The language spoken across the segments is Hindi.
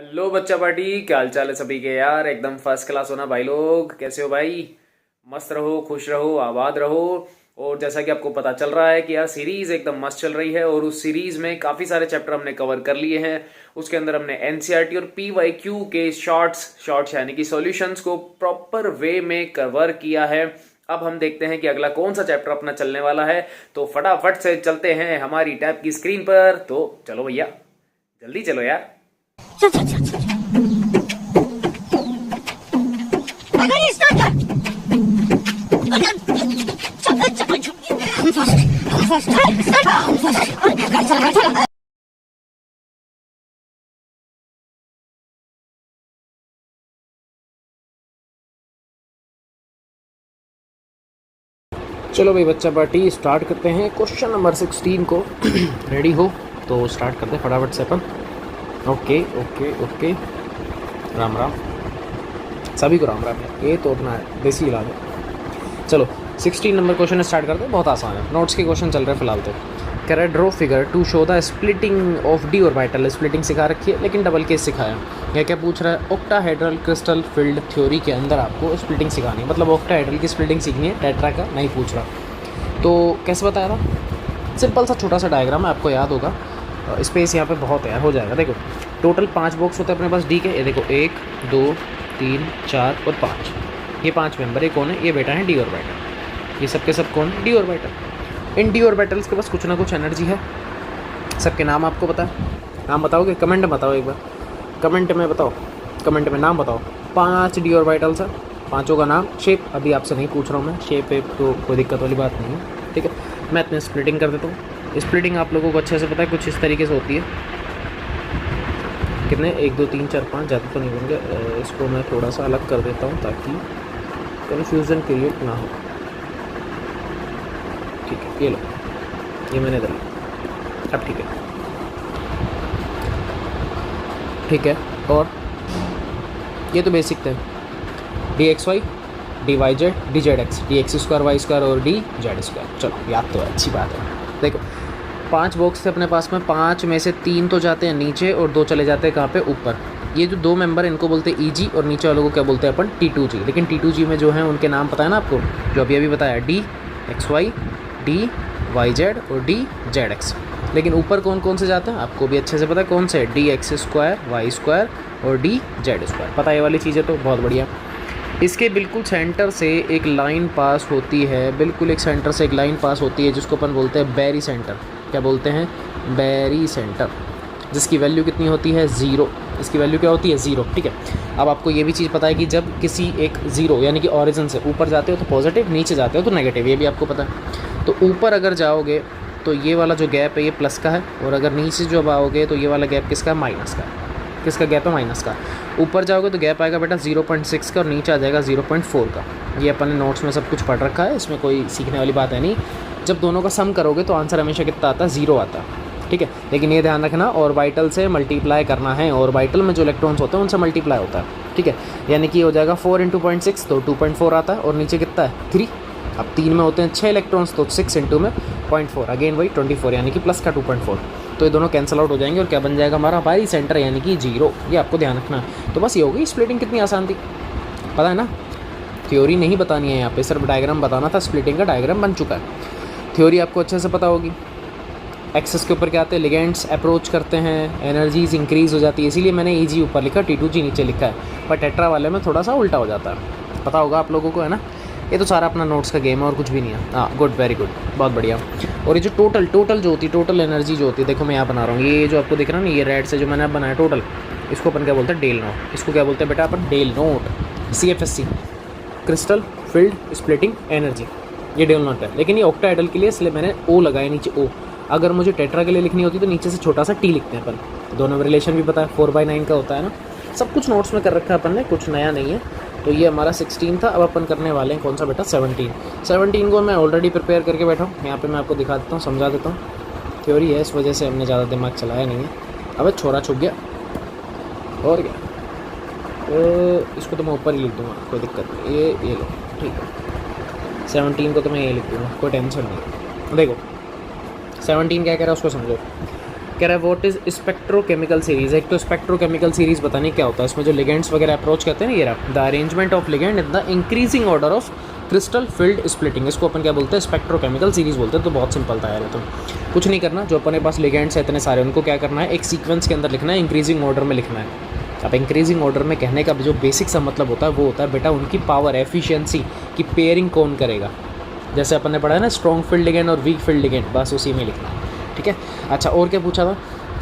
हेलो बच्चा पार्टी, क्या हाल चाल है सभी के यार। एकदम फर्स्ट क्लास होना भाई लोग। कैसे हो भाई? मस्त रहो, खुश रहो, आबाद रहो। और जैसा कि आपको पता चल रहा है कि यार सीरीज एकदम मस्त चल रही है और उस सीरीज में काफी सारे चैप्टर हमने कवर कर लिए हैं। उसके अंदर हमने एनसीईआरटी और पीवाईक्यू के शॉर्ट्स यानी कि सॉल्यूशंस को प्रॉपर वे में कवर किया है। अब हम देखते हैं कि अगला कौन सा चैप्टर अपना चलने वाला है। तो फटाफट से चलते हैं हमारी टैब की स्क्रीन पर। तो चलो भैया, जल्दी चलो यार। चलो भाई बच्चा पार्टी, स्टार्ट करते हैं क्वेश्चन नंबर 16 को। रेडी हो तो स्टार्ट करते हैं फटाफट से अपन। Okay okay okay, Ram Ram सभी को, राम राम है। ये तो अपना देसी इलाज है। चलो 16 नंबर क्वेश्चन स्टार्ट करते हैं। बहुत आसान है, नोट्स के क्वेश्चन चल रहे हैं फिलहाल तो। कह रहा है draw figure to show the splitting of d orbital. Splitting सिखा रखी है लेकिन डबल केस सिखाया। यह क्या पूछ रहा है? ऑक्टाहेड्रल क्रिस्टल फील्ड थ्योरी के अंदर आपको स्प्लिटिंग सिखानी है, मतलब ऑक्टाहेड्रल की स्प्लिटिंग सीखनी है, टेट्रा का नहीं पूछ रहा। तो कैसे बताया था? सिंपल सा छोटा सा डायग्राम है, आपको याद होगा। स्पेस यहाँ पे बहुत है, हो जाएगा। देखो टोटल 5 बॉक्स होते हैं अपने पास डी के। ये देखो 1 2 3 4 और 5, ये 5 मेंबर। ये कौन है? ये बेटा है डी ऑर्बिटल। ये सब के सब कौन है? D orbital. इन डी ऑर्बिटल्स के पास कुछ ना कुछ एनर्जी है। सबके नाम आपको पता है? नाम बताओगे? कमेंट में बताओ, एक बार कमेंट में बताओ, कमेंट में नाम बताओ। 5 डी ऑर्बिटल्स है, पाँचों का नाम। शेप अभी आपसे नहीं पूछ रहा हूँ मैं, शेप तो कोई दिक्कत वाली बात नहीं है, ठीक है। मैं इतने स्प्लिटिंग कर देता हूँ। स्प्लिटिंग आप लोगों को अच्छे से पता है, कुछ इस तरीके से होती है। कितने? 1 2 3 4 5, ज़्यादा तो नहीं बन गया। इसको मैं थोड़ा सा अलग कर देता हूँ ताकि कन्फ्यूज़न क्रिएट ना हो। ठीक है, ये लो, ये मैंने कर लिया। अब ठीक है, ठीक है। और ये तो बेसिक थे, d x y, d y z, d z x, d x square y square और डी जेड स्क्वायर। चलो याद तो है, अच्छी बात है। देखो 5 बॉक्स थे अपने पास में, 5 में से 3 तो जाते हैं नीचे और 2 चले जाते हैं कहाँ पे? ऊपर। ये जो 2 मेंबर हैं इनको बोलते हैं ई और नीचे वालों को क्या बोलते हैं अपन? T2G। लेकिन T2G में जो है उनके नाम पता है ना आपको, जो अभी बताया, d x y, d y z और डी जेड एक्स। लेकिन ऊपर कौन कौन से जाते हैं आपको भी अच्छे से पता है, कौन से? D x square y square और डी जेड स्क्वायर। पता है ये वाली चीज़ें, तो बहुत बढ़िया। इसके बिल्कुल सेंटर से एक लाइन पास होती है, बिल्कुल एक सेंटर से एक लाइन पास होती है जिसको अपन बोलते हैं बैरी सेंटर। क्या बोलते हैं? बैरी सेंटर, जिसकी वैल्यू कितनी होती है? 0। इसकी वैल्यू क्या होती है? 0, ठीक है। अब आपको ये भी चीज़ पता है कि जब किसी एक 0 यानी कि ऑरिजिन से ऊपर जाते हो तो पॉजिटिव, नीचे जाते हो तो नेगेटिव, ये भी आपको पता है। तो ऊपर अगर जाओगे तो ये वाला जो गैप है ये प्लस का है, और अगर नीचे जब आओगे तो ये वाला गैप किसका? माइनस का। किसका गैप है? माइनस का। ऊपर जाओगे तो गैप आएगा बेटा 0.6 का और नीचे आ जाएगा 0.4 का। ये अपन ने नोट्स में सब कुछ पढ़ रखा है, इसमें कोई सीखने वाली बात है नहीं। जब दोनों का सम करोगे तो आंसर हमेशा कितना आता है? 0 आता है, ठीक है। लेकिन ये ध्यान रखना, ऑर्बिटल से मल्टीप्लाई करना है। ऑर्बिटल में जो इलेक्ट्रॉन्स होते हैं उनसे मल्टीप्लाई होता है, ठीक है। यानी कि हो जाएगा 4 × 0.6 तो 2.4 आता है, और नीचे कितना है? 3। अब 3 में होते हैं 6 इलेक्ट्रॉन्स तो 6 × में 0.4, अगेन वही 24, यानी कि प्लस का 2.4। तो ये दोनों कैंसिल आउट हो जाएंगे और क्या बन जाएगा हमारा? बारी सेंटर यानी कि 0। ये आपको ध्यान रखना है। तो बस ये होगी स्प्लिटिंग। कितनी आसान थी, पता है ना। थ्योरी नहीं बतानी है यहाँ पे, सिर्फ डायग्राम बताना था। स्प्लिटिंग का डायग्राम बन चुका है। थ्योरी आपको अच्छे से पता होगी। एक्सेस के ऊपर क्या आते हैं? लिगेंड्स अप्रोच करते हैं, एनर्जीज इंक्रीज़ हो जाती है, इसीलिए मैंने ई ऊपर लिखा, T2G नीचे लिखा है। पर टेट्रा वाले में थोड़ा सा उल्टा हो जाता है, पता होगा आप लोगों को, है ना। ये तो सारा अपना नोट्स का गेम है और कुछ भी नहीं है। हाँ, गुड, वेरी गुड, बहुत बढ़िया। और ये जो टोटल जो होती है, टोटल एनर्जी जो होती है, देखो मैं यहाँ बना रहा हूँ, ये जो आपको दिख रहा है ना, ये रेड से जो मैंने बनाया टोटल, इसको अपन क्या बोलते हैं? Del naught. इसको क्या बोलते हैं बेटा अपन? Del naught. CFSC, crystal field splitting energy, ये डेल नोट है। लेकिन ये ऑक्टाहेड्रल के लिए, इसलिए मैंने O लगाया नीचे O। अगर मुझे टेट्रा के लिए लिखनी होती तो नीचे से छोटा सा T लिखते हैं अपन। दोनों में रिलेशन भी पता है, 4/9 का होता है ना। सब कुछ नोट्स में कर रखा है अपन ने, कुछ नया नहीं है। तो ये हमारा 16 था। अब अपन करने वाले हैं कौन सा बेटा? 17 को मैं ऑलरेडी प्रिपेयर करके बैठा हूँ। यहाँ पे मैं आपको दिखा देता हूँ, समझा देता हूँ। थ्योरी है, इस वजह से हमने ज़्यादा दिमाग चलाया नहीं है। अब छोरा छुप गया और क्या, इसको तो मैं ऊपर ही लिख दूँगा, कोई दिक्कत नहीं। ये लो, ठीक है। 17 को तो मैं ये लिख दूँगा, कोई टेंशन नहीं। देखो 17 क्या कह रहा है उसको समझो। कह रहा है व्हाट इज स्पेक्ट्रोकेमिकल सीरीज। एक तो स्पेक्ट्रोकेमिकल सीरीज बताने क्या होता है, इसमें जो लिगेंड्स वगैरह अप्रोच करते हैं ना, ये रहा the arrangement of ligand in the increasing order of crystal field splitting. इसको अपन क्या बोलते हैं, स्पेक्ट्रोकेमिकल सीरीज बोलते हैं। तो बहुत सिंपल था यार, तो कुछ नहीं करना, जो अपने पास लिगेंड्स है इतने सारे, उनको क्या करना है, एक सीक्वेंस के अंदर लिखना है, इंक्रीजिंग ऑर्डर में लिखना है। अब इंक्रीजिंग ऑर्डर में कहने का जो बेसिक सा मतलब होता है वो होता है बेटा उनकी पावर एफिशिएंसी की पेयरिंग कौन करेगा। जैसे अपन ने पढ़ा है ना स्ट्रॉन्ग फील्ड लिगेंड और वीक फील्ड लिगेंड, बस उसी में लिखना है, ठीक है। अच्छा और क्या पूछा था,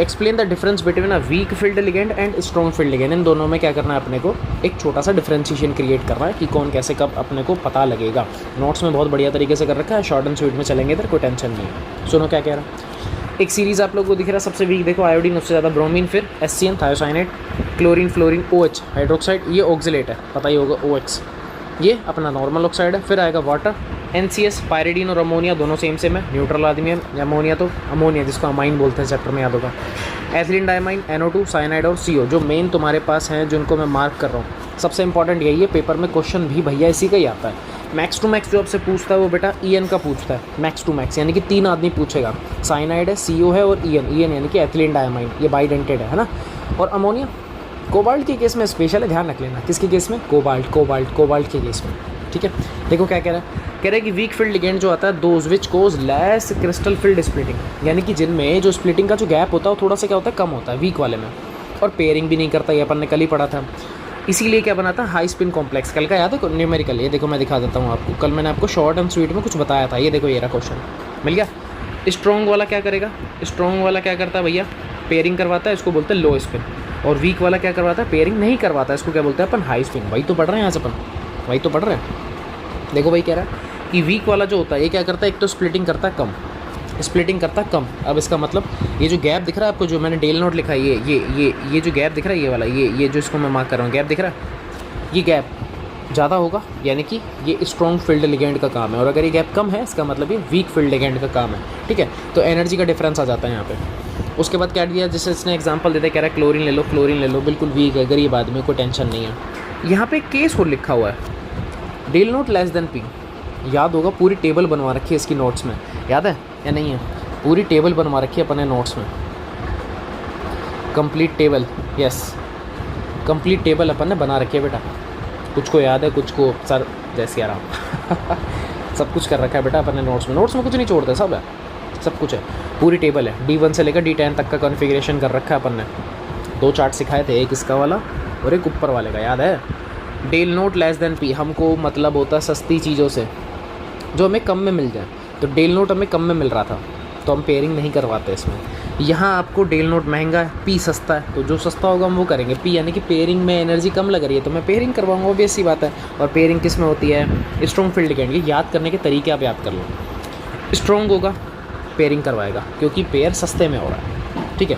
explain the difference between a weak field ligand and strong field ligand. इन दोनों में क्या करना है अपने को, एक छोटा सा डिफरेंशिएशन क्रिएट करना है कि कौन कैसे कब अपने को पता लगेगा। नोट्स में बहुत बढ़िया तरीके से कर रखा है, शॉर्ट एंड स्वीट में चलेंगे इधर, कोई टेंशन नहीं है। सुनो क्या कह रहा है, एक सीरीज़ आप लोग को दिख रहा है, सबसे वीक देखो आयोडीन, उससे ज़्यादा ब्रोमीन, फिर HCN thiocyanate, chlorine fluorine, OH hydroxide, ये ऑक्सिलेट है, पता ही होगा OH, ये अपना नॉर्मल ऑक्साइड है। फिर आएगा वाटर, NCS, पायरिडीन और अमोनिया दोनों सेम सेम है, न्यूट्रल आदमी है। अमोनिया तो अमोनिया जिसको अमाइन बोलते हैं, चैप्टर में याद होगा। एथिलीन डायमाइन, NO2, साइनाइड और CO, जो मेन तुम्हारे पास हैं जिनको मैं मार्क कर रहा हूँ। सबसे इंपॉर्टेंट यही है, पेपर में क्वेश्चन भी भैया इसी का ही आता है। मैक्स टू मैक्स जो आपसे पूछता है वो बेटा EN का पूछता है, मैक्स टू मैक्स, यानी कि 3 आदमी पूछेगा। साइनाइड है, CO है और EN यानी कि एथिलीन डायमाइन, ये बाइडेंटेड है ना। और अमोनिया कोबाल्ट के केस में स्पेशल है, ध्यान रख लेना, किसके केस में, कोबाल्ट के केस में, ठीक है। देखो क्या कह रहा है, कह रहा है कि वीक फील्ड लिगेंड जो आता है, those which cause less crystal field splitting, यानी कि जिनमें जो स्प्लिटिंग का जो गैप होता है वो थोड़ा सा क्या होता है, कम होता है वीक वाले में, और पेयरिंग भी नहीं करता, ये अपन ने कल ही पढ़ा था। इसीलिए क्या बनाता है, हाई स्पिन कॉम्प्लेक्स, कल का याद है न्यूमेरिकल, ये देखो मैं दिखा देता हूँ आपको, कल मैंने आपको शॉर्ट एंड स्वीट में कुछ बताया था, ये देखो ये रहा क्वेश्चन मिल गया। स्ट्रॉन्ग वाला क्या करेगा, स्ट्रॉन्ग वाला क्या करता है भैया, पेयरिंग करवाता है, इसको बोलते हैं लो स्पिन। और वीक वाला क्या करवाता है, पेयरिंग नहीं करवाता है, इसको क्या बोलते हैं अपन, हाई स्पिन। वही तो पढ़ रहे हैं यहाँ से अपन, वही तो पढ़ रहे हैं। देखो भाई कह रहा है कि वीक वाला जो होता है ये क्या करता है, एक तो स्प्लिटिंग करता है कम, स्प्लिटिंग करता है कम। अब इसका मतलब ये जो गैप दिख रहा है आपको, जो मैंने डेल नोट लिखा है, ये जो गैप दिख रहा है, ये वाला, ये जो इसको मैं मार्क कर रहा हूँ, गैप दिख रहा है, ये गैप ज़्यादा होगा, यानी कि ये स्ट्रॉन्ग फील्ड लिगेंड का काम है। और अगर ये गैप कम है, इसका मतलब ये वीक फील्ड लिगेंड का काम है, ठीक है। तो एनर्जी का डिफरेंस आ जाता है यहाँ पे। उसके बाद क्या दिया, जैसे इसने एग्जांपल देते, कह रहा है क्लोरीन ले लो, बिल्कुल वीक है, गरीब आदमी, कोई टेंशन नहीं है। यहाँ पे केस और लिखा हुआ है, del naught less than P, याद होगा, पूरी टेबल बनवा रखी है इसकी नोट्स में, याद है या नहीं है, पूरी टेबल बनवा रखी है अपने नोट्स में, complete table, yes complete table अपन ने बना रखी है बेटा। कुछ को याद है, कुछ को सर जैसे आ रहा सब कुछ कर रखा है बेटा अपन ने नोट्स में कुछ नहीं छोड़ते, सब है, सब कुछ है, पूरी टेबल है। D1 से लेकर D10 तक का कॉन्फ़िगरेशन कर रखा है अपन ने। 2 चार्ट सिखाए थे, एक इसका वाला और एक ऊपर वाले का, याद है। Del naught less than P, हमको मतलब होता है सस्ती चीज़ों से जो हमें कम में मिल जाए। तो डेल नोट हमें कम में मिल रहा था तो हम पेयरिंग नहीं करवाते इसमें। यहाँ आपको डेल नोट महंगा है, P सस्ता है, तो जो सस्ता होगा हम वो करेंगे। P यानी कि पेयरिंग में एनर्जी कम लग रही है तो मैं पेयरिंग करवाऊंगा, ऑब्वियस सी बात है। और पेयरिंग किस में होती है, स्ट्रॉन्ग फील्ड लिगेंड। ये याद करने के तरीके आप याद कर लो, स्ट्रॉन्ग होगा पेयरिंग करवाएगा क्योंकि पेयर सस्ते में हो रहा है, ठीक है।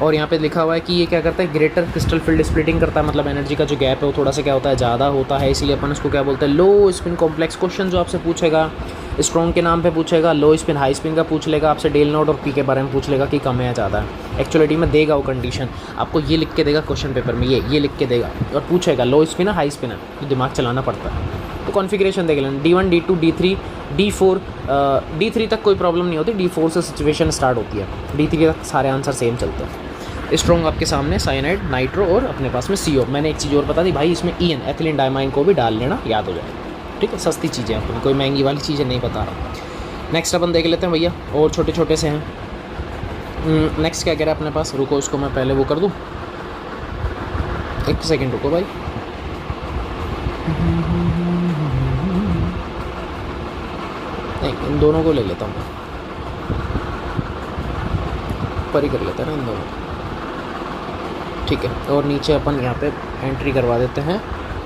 और यहाँ पे लिखा हुआ है कि ये क्या करता है, ग्रेटर क्रिस्टल फील्ड स्प्लिटिंग करता है, मतलब एनर्जी का जो गैप है वो थोड़ा सा क्या होता है, ज़्यादा होता है, इसलिए अपन उसको क्या बोलते हैं, लो स्पिन कॉम्प्लेक्स। क्वेश्चन जो आपसे पूछेगा स्ट्रॉन्ग के नाम पे पूछेगा, लो स्पिन हाई स्पिन का पूछ लेगा आपसे, डेल नोट और P के बारे में पूछ लेगा कि कम है या ज़्यादा है। एक्चुअलिटी में देगा वो कंडीशन आपको, ये लिख के देगा क्वेश्चन पेपर में, ये लिख के देगा और पूछेगा लो स्पिन है हाई स्पिन है, तो दिमाग चलाना पड़ता है। तो कॉन्फ़िगरेशन देख लेना, D1 D2 D3 D4, D3 तक कोई प्रॉब्लम नहीं होती, D4 से सिचुएशन स्टार्ट होती है, D3 तक सारे आंसर सेम चलते हैं। स्ट्रॉन्ग आपके सामने साइनाइड, नाइट्रो और अपने पास में CO। मैंने एक चीज़ और बता दी भाई, इसमें EN एथिलीन डायमाइन को भी डाल लेना, याद हो जाएगा, ठीक है। सस्ती चीज़ें अपन, कोई महंगी वाली चीज़ें नहीं बता रहा। नेक्स्ट अपन देख लेते हैं भैया, और छोटे छोटे से हैं। नेक्स्ट क्या कह रहा है अपने पास, रुको उसको मैं पहले वो कर दूँ, एक सेकेंड रुको भाई। नहीं, इन दोनों को ले लेता हूँ, पर ही कर लेते हैं ना इन दोनों, ठीक है। और नीचे अपन यहाँ पे एंट्री करवा देते हैं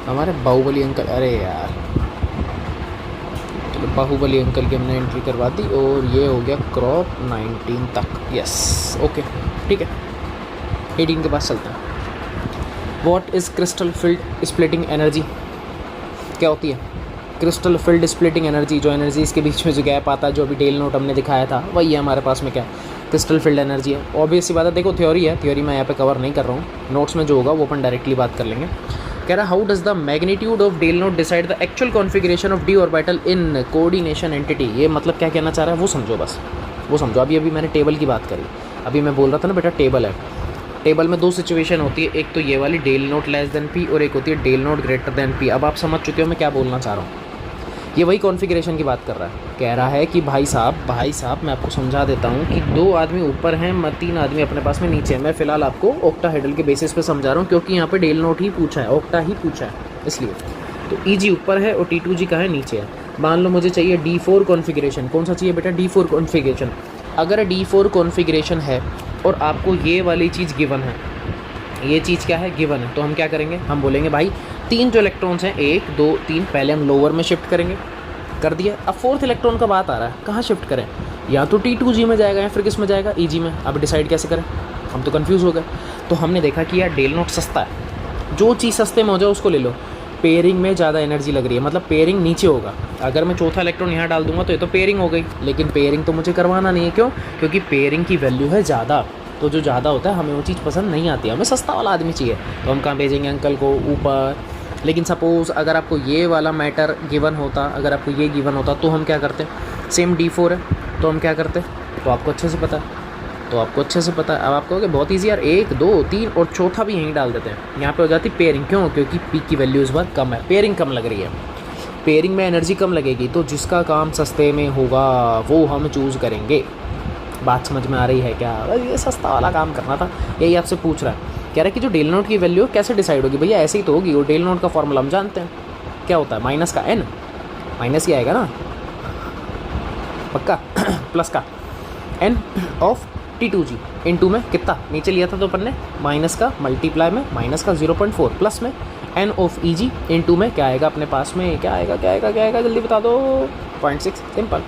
हमारे बाहुबली अंकल, अरे यार चलो बाहुबली अंकल की हमने एंट्री करवा दी, और ये हो गया क्रॉप 19 तक, यस ओके ठीक है। 18 के पास चलते हैं। What is crystal field splitting energy, क्या होती है क्रिस्टल फील्ड स्प्लिटिंग एनर्जी? जो एनर्जी इसके बीच में जो गैप आता है, जो अभी डेल नोट हमने दिखाया था, वही है हमारे पास में क्या, क्रिस्टल फील्ड एनर्जी है। ऑब्वियस सी बात है, देखो थ्योरी है, थ्योरी मैं यहाँ पे कवर नहीं कर रहा हूँ, नोट्स में जो होगा वो अपन डायरेक्टली बात कर लेंगे। कह रहा how does the magnitude of del naught decide the actual configuration of d orbital in coordination entity. ये मतलब क्या कहना चाह रहा है वो समझो, बस वो समझो। अभी मैंने टेबल की बात करी, अभी मैं बोल रहा था ना बेटा टेबल है, टेबल में दो सिचुएशन होती है, एक तो ये वाली del naught less than P और एक होती है del naught greater than P. अब आप समझ चुके हो मैं क्या बोलना चाह रहा हूँ। ये वही कॉन्फ़िगरेशन की बात कर रहा है, कह रहा है कि भाई साहब मैं आपको समझा देता हूँ कि 2 आदमी ऊपर हैं, 3 आदमी अपने पास में नीचे हैं। मैं फ़िलहाल आपको ऑक्टाहेड्रल के बेसिस पे समझा रहा हूँ क्योंकि यहाँ पे डेल नोट ही पूछा है, ऑक्टा ही पूछा है इसलिए। तो ई ऊपर है और T2G का है नीचे है। मान लो मुझे चाहिए D4 कॉन्फ़िगरेशन। कौन सा चाहिए बेटा? D4 configuration. अगर D4 कॉन्फ़िगरेशन है और आपको ये वाली चीज़ गिवन है, ये चीज़ क्या है? गिवन है, तो हम क्या करेंगे? हम बोलेंगे भाई 3 जो इलेक्ट्रॉन्स हैं 1 2 3 पहले हम लोअर में शिफ्ट करेंगे, कर दिया। अब 4th इलेक्ट्रॉन का बात आ रहा है, कहाँ शिफ्ट करें? या तो T2G में जाएगा या फिर किस में जाएगा? EG में। अब डिसाइड कैसे करें? हम तो कंफ्यूज हो गए। तो हमने देखा कि यार डेल नोट सस्ता है, जो चीज़ सस्ते में हो जाए उसको ले लो। पेयरिंग में ज़्यादा एनर्जी लग रही है, मतलब पेयरिंग नीचे होगा। अगर मैं चौथा इलेक्ट्रॉन यहाँ डाल दूंगा तो ये तो पेयरिंग हो गई, लेकिन पेयरिंग तो मुझे करवाना नहीं है। क्यों? क्योंकि पेयरिंग की वैल्यू है ज़्यादा, तो जो ज़्यादा होता है हमें वो चीज़ पसंद नहीं आती है, हमें सस्ता वाला आदमी चाहिए। तो हम कहाँ भेजेंगे अंकल को? ऊपर। लेकिन सपोज़ अगर आपको ये वाला मैटर गिवन होता, अगर आपको ये गिवन होता तो हम क्या करते? सेम D4 है तो हम क्या करते? तो आपको अच्छे से पता है, अब आप कहोगे बहुत ईजी यार, 1 2 3 और चौथा भी यहीं डाल देते हैं, यहाँ पे हो जाती पेयरिंग। क्यों? क्योंकि पी की वैल्यू इस बार कम है, पेयरिंग कम लग रही है। पेयरिंग में एनर्जी कम लगेगी तो जिसका काम सस्ते में होगा वो हम चूज़ करेंगे। बात समझ में आ रही है क्या? ये सस्ता वाला काम करना था, यही आपसे पूछ रहा है। कह रहा है कि जो डेल नोट की वैल्यू कैसे डिसाइड होगी? भैया ऐसे ही तो होगी, और डेल नोट का फॉर्मूला हम जानते हैं क्या होता है? माइनस का n, माइनस ही आएगा ना पक्का प्लस का n ऑफ T2G इनटू में कितना नीचे लिया था तो अपन ने माइनस का मल्टीप्लाई में माइनस का 0.4 प्लस में n ऑफ EG इनटू में क्या आएगा अपने पास में? क्या आएगा जल्दी बता दो? 0.6। सिंपल।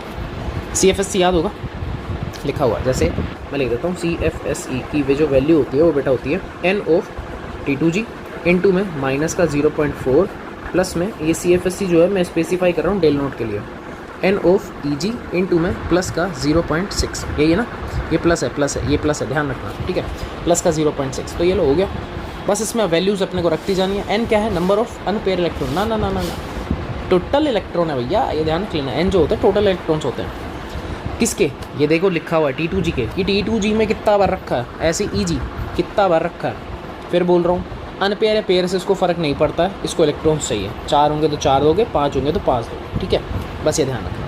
CFSE याद होगा, लिखा हुआ। जैसे मैं लिख देता हूँ CFSE की वे जो वैल्यू होती है वो बेटा होती है n ऑफ T2G इनटू में माइनस का 0.4 प्लस में ये CFSE जो है मैं स्पेसिफाई कर रहा हूँ डेल नोट के लिए, n ऑफ EG इनटू में प्लस का 0.6। यही है ना? ये प्लस है, ये प्लस है, ध्यान रखना, ठीक है? प्लस का 0.6। तो ये लो हो गया। बस इसमें वैल्यूज़ अपने को रखती जानी है। n क्या है? Number of unpaired electron. ना, टोटल इलेक्ट्रॉन है भैया, ये ध्यान रख लेना। n जो होता है टोटल इलेक्ट्रॉन्स होते हैं। किसके? ये देखो लिखा हुआ है T2G के। ये T2G में कितना बार रखा है? ऐसे EG कितना बार रखा है? फिर बोल रहा हूँ अनपेयर है, पेयर से इसको फ़र्क नहीं पड़ता है, इसको इलेक्ट्रॉन्स चाहिए। 4 होंगे तो 4 दोगे, 5 होंगे तो 5 दोगे, ठीक है? बस ये ध्यान रखना।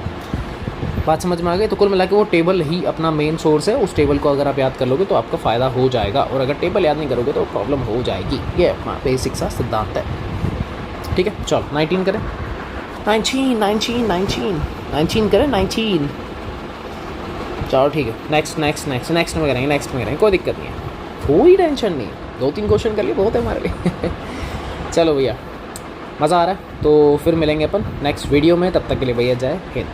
बात समझ में आ गई? तो कुल मिला के वो टेबल ही अपना मेन सोर्स है, उस टेबल को अगर आप याद कर लोगे तो आपका फ़ायदा हो जाएगा, और अगर टेबल याद नहीं करोगे तो प्रॉब्लम हो जाएगी। ये अपना बेसिक सा सिद्धांत है, ठीक है? चलो 19 करें। 19 करें 19। चलो ठीक है, नेक्स्ट में करेंगे, कोई दिक्कत नहीं है, कोई टेंशन नहीं है। 2-3 क्वेश्चन कर लिए बहुत है हमारे लिए चलो भैया, मज़ा आ रहा है। तो फिर मिलेंगे अपन नेक्स्ट वीडियो में, तब तक के लिए भैया जय हिंद।